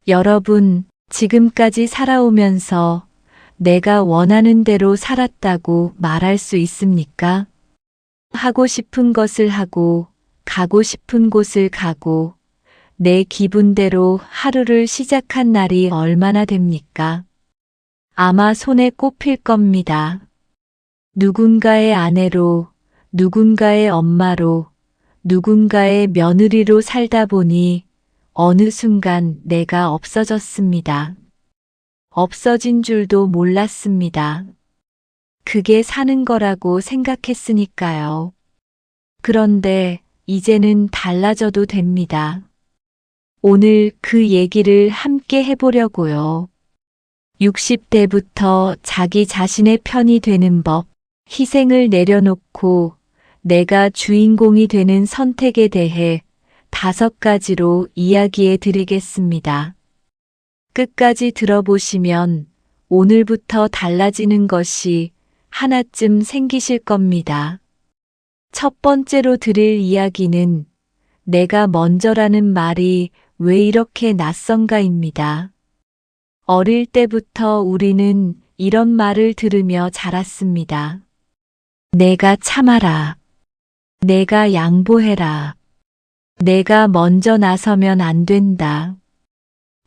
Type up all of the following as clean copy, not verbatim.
여러분, 지금까지 살아오면서 내가 원하는 대로 살았다고 말할 수 있습니까? 하고 싶은 것을 하고, 가고 싶은 곳을 가고, 내 기분대로 하루를 시작한 날이 얼마나 됩니까? 아마 손에 꼽힐 겁니다. 누군가의 아내로, 누군가의 엄마로, 누군가의 며느리로 살다 보니 어느 순간 내가 없어졌습니다. 없어진 줄도 몰랐습니다. 그게 사는 거라고 생각했으니까요. 그런데 이제는 달라져도 됩니다. 오늘 그 얘기를 함께 해보려고요. 60대부터 자기 자신의 편이 되는 법, 희생을 내려놓고 내가 주인공이 되는 선택에 대해 5가지로 이야기해 드리겠습니다. 끝까지 들어보시면 오늘부터 달라지는 것이 하나쯤 생기실 겁니다. 첫 번째로 드릴 이야기는 내가 먼저라는 말이 왜 이렇게 낯선가입니다. 어릴 때부터 우리는 이런 말을 들으며 자랐습니다. 내가 참아라. 내가 양보해라. 내가 먼저 나서면 안 된다.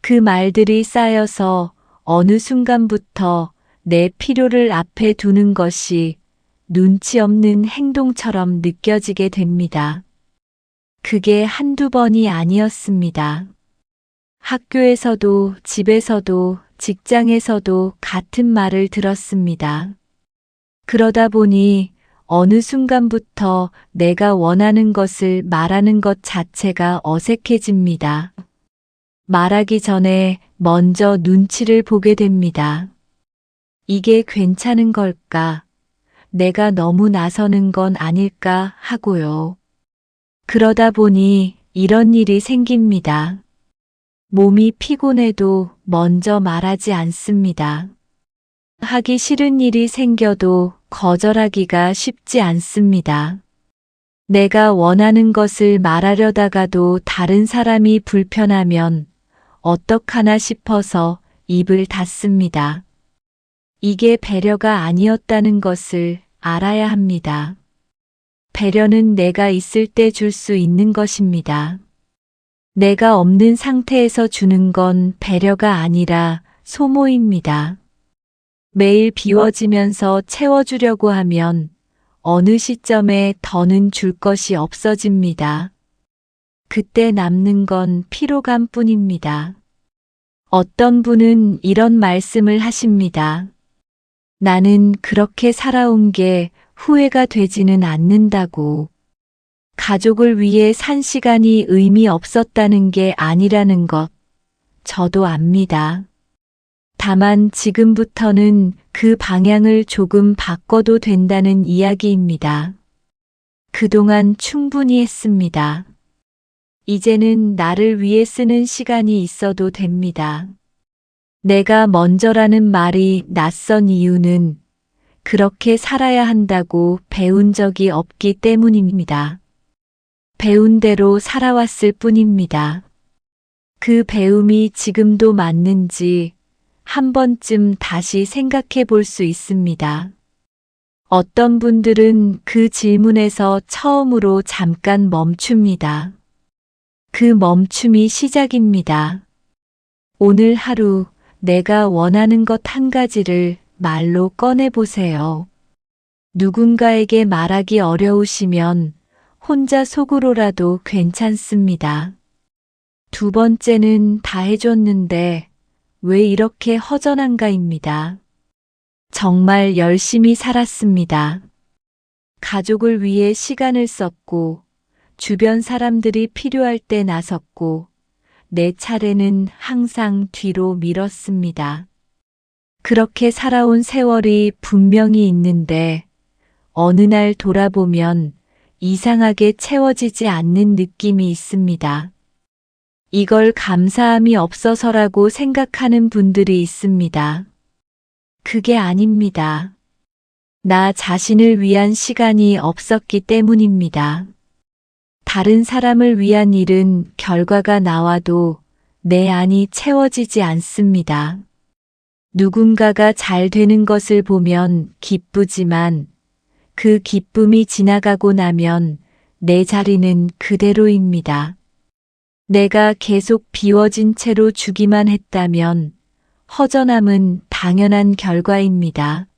그 말들이 쌓여서 어느 순간부터 내 필요를 앞에 두는 것이 눈치 없는 행동처럼 느껴지게 됩니다. 그게 한두 번이 아니었습니다. 학교에서도 집에서도 직장에서도 같은 말을 들었습니다. 그러다 보니 어느 순간부터 내가 원하는 것을 말하는 것 자체가 어색해집니다. 말하기 전에 먼저 눈치를 보게 됩니다. 이게 괜찮은 걸까? 내가 너무 나서는 건 아닐까 하고요. 그러다 보니 이런 일이 생깁니다. 몸이 피곤해도 먼저 말하지 않습니다. 하기 싫은 일이 생겨도 거절하기가 쉽지 않습니다. 내가 원하는 것을 말하려다가도 다른 사람이 불편하면 어떡하나 싶어서 입을 닫습니다. 이게 배려가 아니었다는 것을 알아야 합니다. 배려는 내가 있을 때 줄 수 있는 것입니다. 내가 없는 상태에서 주는 건 배려가 아니라 소모입니다. 매일 비워지면서 채워주려고 하면 어느 시점에 더는 줄 것이 없어집니다. 그때 남는 건 피로감뿐입니다. 어떤 분은 이런 말씀을 하십니다. 나는 그렇게 살아온 게 후회가 되지는 않는다고. 가족을 위해 산 시간이 의미 없었다는 게 아니라는 것, 저도 압니다. 다만 지금부터는 그 방향을 조금 바꿔도 된다는 이야기입니다. 그동안 충분히 했습니다. 이제는 나를 위해 쓰는 시간이 있어도 됩니다. 내가 먼저라는 말이 낯선 이유는 그렇게 살아야 한다고 배운 적이 없기 때문입니다. 배운 대로 살아왔을 뿐입니다. 그 배움이 지금도 맞는지 한 번쯤 다시 생각해 볼 수 있습니다. 어떤 분들은 그 질문에서 처음으로 잠깐 멈춥니다. 그 멈춤이 시작입니다. 오늘 하루 내가 원하는 것 한 가지를 말로 꺼내보세요. 누군가에게 말하기 어려우시면 혼자 속으로라도 괜찮습니다. 두 번째는 다 해줬는데 왜 이렇게 허전한가입니다. 정말 열심히 살았습니다. 가족을 위해 시간을 썼고, 주변 사람들이 필요할 때 나섰고, 내 차례는 항상 뒤로 미뤘습니다. 그렇게 살아온 세월이 분명히 있는데, 어느 날 돌아보면 이상하게 채워지지 않는 느낌이 있습니다. 이걸 감사함이 없어서라고 생각하는 분들이 있습니다. 그게 아닙니다. 나 자신을 위한 시간이 없었기 때문입니다. 다른 사람을 위한 일은 결과가 나와도 내 안이 채워지지 않습니다. 누군가가 잘 되는 것을 보면 기쁘지만 그 기쁨이 지나가고 나면 내 자리는 그대로입니다. 내가 계속 비워진 채로 주기만 했다면 허전함은 당연한 결과입니다.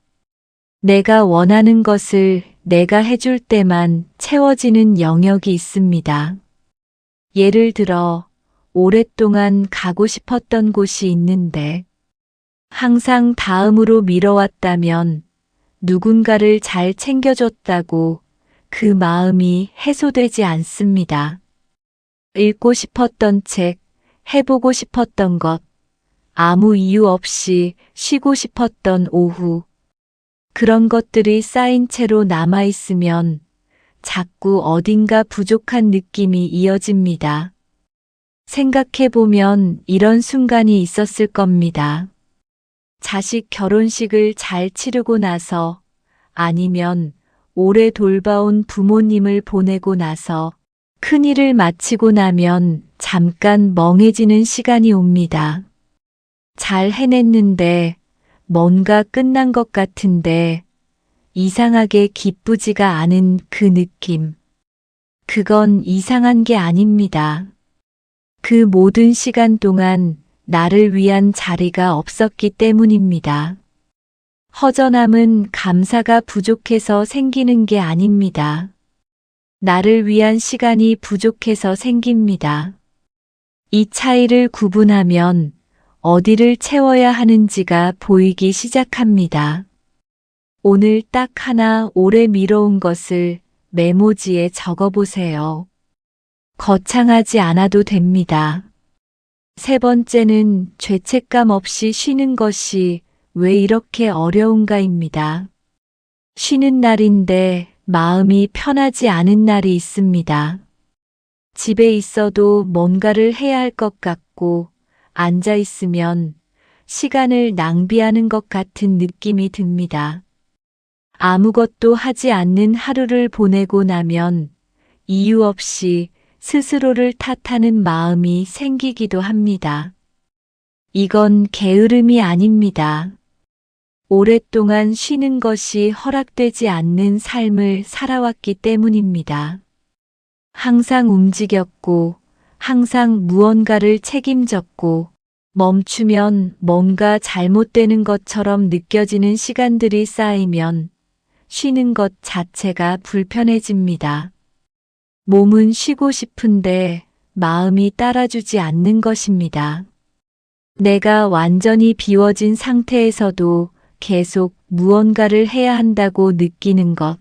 내가 원하는 것을 내가 해줄 때만 채워지는 영역이 있습니다. 예를 들어, 오랫동안 가고 싶었던 곳이 있는데 항상 다음으로 미뤄왔다면 누군가를 잘 챙겨줬다고 그 마음이 해소되지 않습니다. 읽고 싶었던 책, 해보고 싶었던 것, 아무 이유 없이 쉬고 싶었던 오후, 그런 것들이 쌓인 채로 남아있으면 자꾸 어딘가 부족한 느낌이 이어집니다. 생각해보면 이런 순간이 있었을 겁니다. 자식 결혼식을 잘 치르고 나서 아니면 오래 돌봐온 부모님을 보내고 나서 큰일을 마치고 나면 잠깐 멍해지는 시간이 옵니다. 잘 해냈는데 뭔가 끝난 것 같은데 이상하게 기쁘지가 않은 그 느낌. 그건 이상한 게 아닙니다. 그 모든 시간 동안 나를 위한 자리가 없었기 때문입니다. 허전함은 감사가 부족해서 생기는 게 아닙니다. 나를 위한 시간이 부족해서 생깁니다. 이 차이를 구분하면 어디를 채워야 하는지가 보이기 시작합니다. 오늘 딱 하나 오래 미뤄온 것을 메모지에 적어보세요. 거창하지 않아도 됩니다. 세 번째는 죄책감 없이 쉬는 것이 왜 이렇게 어려운가입니다. 쉬는 날인데 마음이 편하지 않은 날이 있습니다. 집에 있어도 뭔가를 해야 할 것 같고 앉아 있으면 시간을 낭비하는 것 같은 느낌이 듭니다. 아무것도 하지 않는 하루를 보내고 나면 이유 없이 스스로를 탓하는 마음이 생기기도 합니다. 이건 게으름이 아닙니다. 오랫동안 쉬는 것이 허락되지 않는 삶을 살아왔기 때문입니다. 항상 움직였고, 항상 무언가를 책임졌고, 멈추면 뭔가 잘못되는 것처럼 느껴지는 시간들이 쌓이면 쉬는 것 자체가 불편해집니다. 몸은 쉬고 싶은데 마음이 따라주지 않는 것입니다. 내가 완전히 비워진 상태에서도 계속 무언가를 해야 한다고 느끼는 것.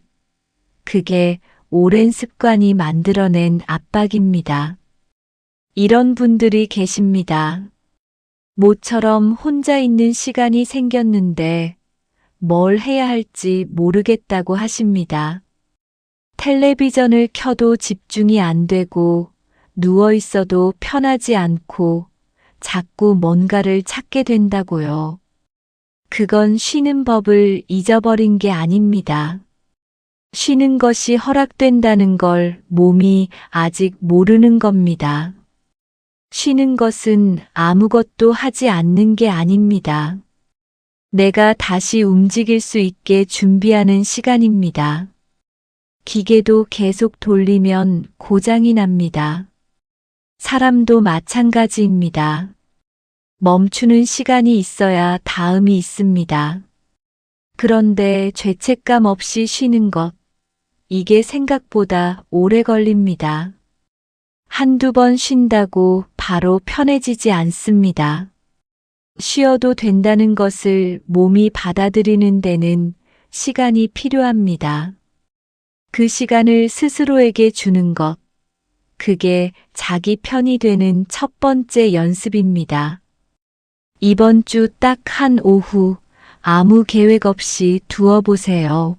그게 오랜 습관이 만들어낸 압박입니다. 이런 분들이 계십니다. 모처럼 혼자 있는 시간이 생겼는데 뭘 해야 할지 모르겠다고 하십니다. 텔레비전을 켜도 집중이 안 되고 누워 있어도 편하지 않고 자꾸 뭔가를 찾게 된다고요. 그건 쉬는 법을 잊어버린 게 아닙니다. 쉬는 것이 허락된다는 걸 몸이 아직 모르는 겁니다. 쉬는 것은 아무것도 하지 않는 게 아닙니다. 내가 다시 움직일 수 있게 준비하는 시간입니다. 기계도 계속 돌리면 고장이 납니다. 사람도 마찬가지입니다. 멈추는 시간이 있어야 다음이 있습니다. 그런데 죄책감 없이 쉬는 것, 이게 생각보다 오래 걸립니다. 한두 번 쉰다고 바로 편해지지 않습니다. 쉬어도 된다는 것을 몸이 받아들이는 데는 시간이 필요합니다. 그 시간을 스스로에게 주는 것, 그게 자기 편이 되는 첫 번째 연습입니다. 이번 주 딱 한 오후 아무 계획 없이 두어보세요.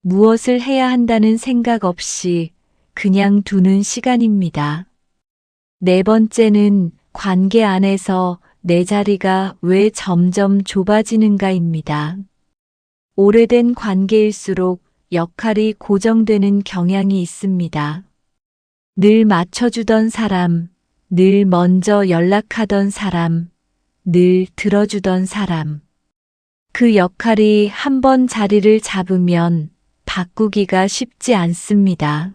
무엇을 해야 한다는 생각 없이 그냥 두는 시간입니다. 네 번째는 관계 안에서 내 자리가 왜 점점 좁아지는가입니다. 오래된 관계일수록 역할이 고정되는 경향이 있습니다. 늘 맞춰주던 사람, 늘 먼저 연락하던 사람, 늘 들어주던 사람. 그 역할이 한번 자리를 잡으면 바꾸기가 쉽지 않습니다.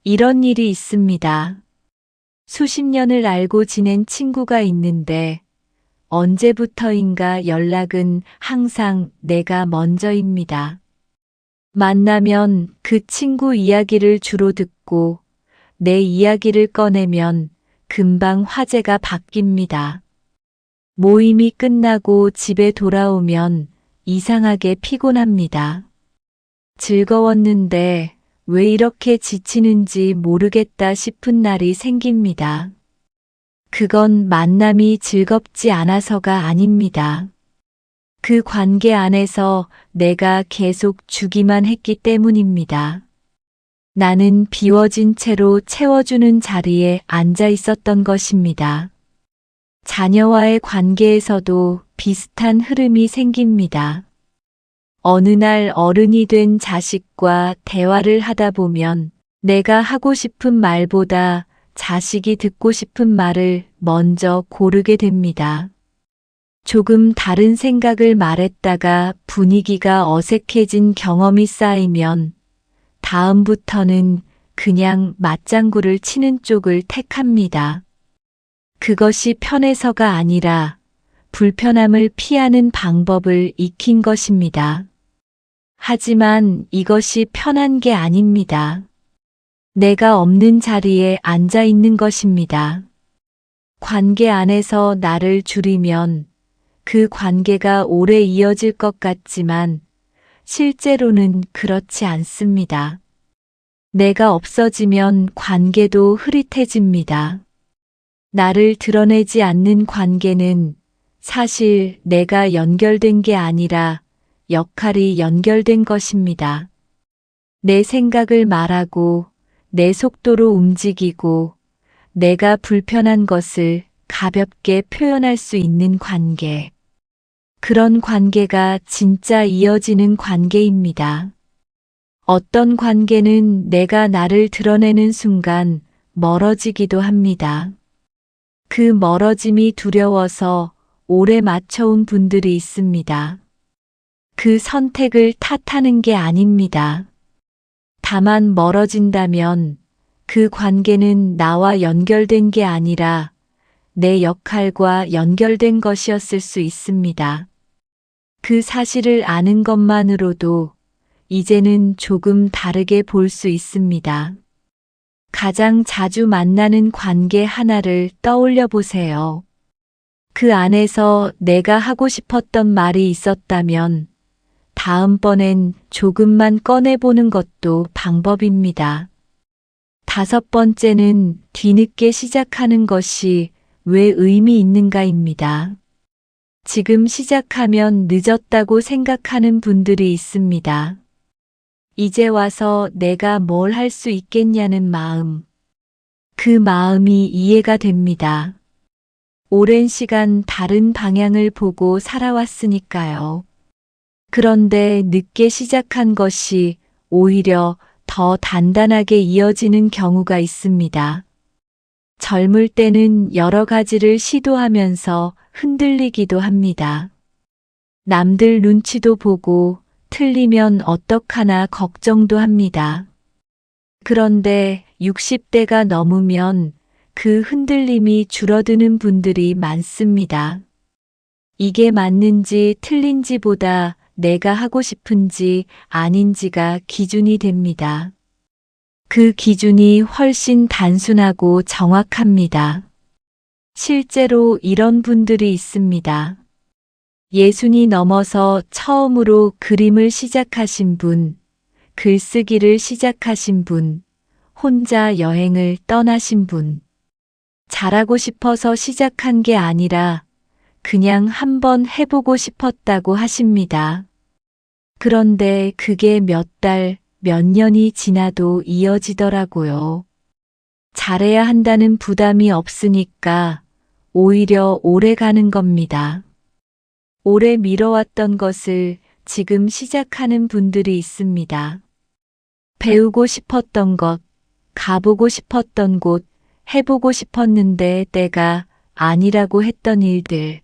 이런 일이 있습니다. 수십 년을 알고 지낸 친구가 있는데 언제부터인가 연락은 항상 내가 먼저입니다. 만나면 그 친구 이야기를 주로 듣고 내 이야기를 꺼내면 금방 화제가 바뀝니다. 모임이 끝나고 집에 돌아오면 이상하게 피곤합니다. 즐거웠는데 왜 이렇게 지치는지 모르겠다 싶은 날이 생깁니다. 그건 만남이 즐겁지 않아서가 아닙니다. 그 관계 안에서 내가 계속 주기만 했기 때문입니다. 나는 비워진 채로 채워주는 자리에 앉아 있었던 것입니다. 자녀와의 관계에서도 비슷한 흐름이 생깁니다. 어느 날 어른이 된 자식과 대화를 하다 보면 내가 하고 싶은 말보다 자식이 듣고 싶은 말을 먼저 고르게 됩니다. 조금 다른 생각을 말했다가 분위기가 어색해진 경험이 쌓이면 다음부터는 그냥 맞장구를 치는 쪽을 택합니다. 그것이 편해서가 아니라 불편함을 피하는 방법을 익힌 것입니다. 하지만 이것이 편한 게 아닙니다. 내가 없는 자리에 앉아 있는 것입니다. 관계 안에서 나를 줄이면 그 관계가 오래 이어질 것 같지만 실제로는 그렇지 않습니다. 내가 없어지면 관계도 흐릿해집니다. 나를 드러내지 않는 관계는 사실 내가 연결된 게 아니라 역할이 연결된 것입니다. 내 생각을 말하고 내 속도로 움직이고 내가 불편한 것을 가볍게 표현할 수 있는 관계. 그런 관계가 진짜 이어지는 관계입니다. 어떤 관계는 내가 나를 드러내는 순간 멀어지기도 합니다. 그 멀어짐이 두려워서 오래 맞춰온 분들이 있습니다. 그 선택을 탓하는 게 아닙니다. 다만 멀어진다면 그 관계는 나와 연결된 게 아니라 내 역할과 연결된 것이었을 수 있습니다. 그 사실을 아는 것만으로도 이제는 조금 다르게 볼 수 있습니다. 가장 자주 만나는 관계 하나를 떠올려 보세요. 그 안에서 내가 하고 싶었던 말이 있었다면 다음번엔 조금만 꺼내보는 것도 방법입니다. 5번째는 뒤늦게 시작하는 것이 왜 의미 있는가입니다. 지금 시작하면 늦었다고 생각하는 분들이 있습니다. 이제 와서 내가 뭘 할 수 있겠냐는 마음. 그 마음이 이해가 됩니다. 오랜 시간 다른 방향을 보고 살아왔으니까요. 그런데 늦게 시작한 것이 오히려 더 단단하게 이어지는 경우가 있습니다. 젊을 때는 여러 가지를 시도하면서 흔들리기도 합니다. 남들 눈치도 보고 틀리면 어떡하나 걱정도 합니다. 그런데 60대가 넘으면 그 흔들림이 줄어드는 분들이 많습니다. 이게 맞는지 틀린지보다 내가 하고 싶은지 아닌지가 기준이 됩니다. 그 기준이 훨씬 단순하고 정확합니다. 실제로 이런 분들이 있습니다. 60이 넘어서 처음으로 그림을 시작하신 분, 글쓰기를 시작하신 분, 혼자 여행을 떠나신 분. 잘하고 싶어서 시작한 게 아니라 그냥 한번 해보고 싶었다고 하십니다. 그런데 그게 몇 달, 몇 년이 지나도 이어지더라고요. 잘해야 한다는 부담이 없으니까 오히려 오래 가는 겁니다. 오래 미뤄왔던 것을 지금 시작하는 분들이 있습니다. 배우고 싶었던 것, 가보고 싶었던 곳, 해보고 싶었는데 때가 아니라고 했던 일들.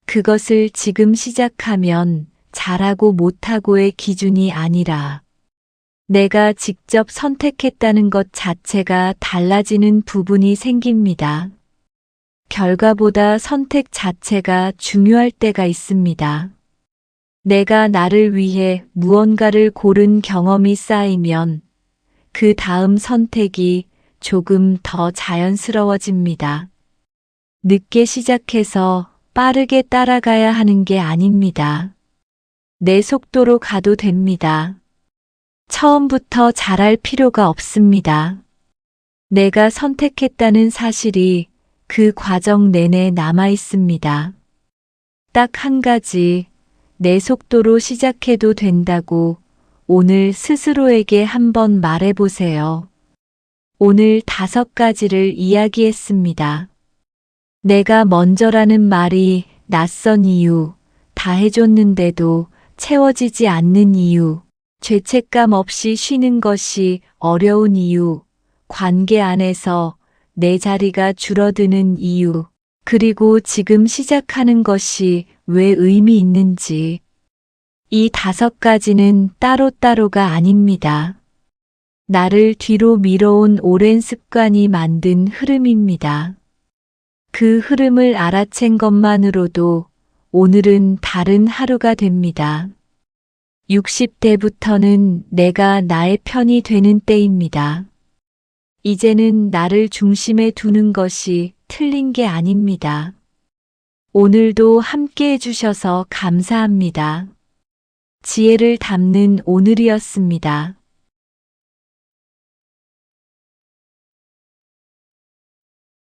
그것을 지금 시작하면 잘하고 못하고의 기준이 아니라 내가 직접 선택했다는 것 자체가 달라지는 부분이 생깁니다. 결과보다 선택 자체가 중요할 때가 있습니다. 내가 나를 위해 무언가를 고른 경험이 쌓이면 그 다음 선택이 조금 더 자연스러워집니다. 늦게 시작해서 빠르게 따라가야 하는 게 아닙니다. 내 속도로 가도 됩니다. 처음부터 잘할 필요가 없습니다. 내가 선택했다는 사실이 그 과정 내내 남아 있습니다. 딱 한 가지, 내 속도로 시작해도 된다고 오늘 스스로에게 한번 말해보세요. 오늘 5가지를 이야기했습니다. 내가 먼저라는 말이 낯선 이유, 다 해줬는데도 채워지지 않는 이유, 죄책감 없이 쉬는 것이 어려운 이유, 관계 안에서 내 자리가 줄어드는 이유, 그리고 지금 시작하는 것이 왜 의미 있는지. 이 5가지는 따로따로가 아닙니다. 나를 뒤로 밀어온 오랜 습관이 만든 흐름입니다. 그 흐름을 알아챈 것만으로도 오늘은 다른 하루가 됩니다. 60대부터는 내가 나의 편이 되는 때입니다. 이제는 나를 중심에 두는 것이 틀린 게 아닙니다. 오늘도 함께 해주셔서 감사합니다. 지혜를 담는 오늘이었습니다.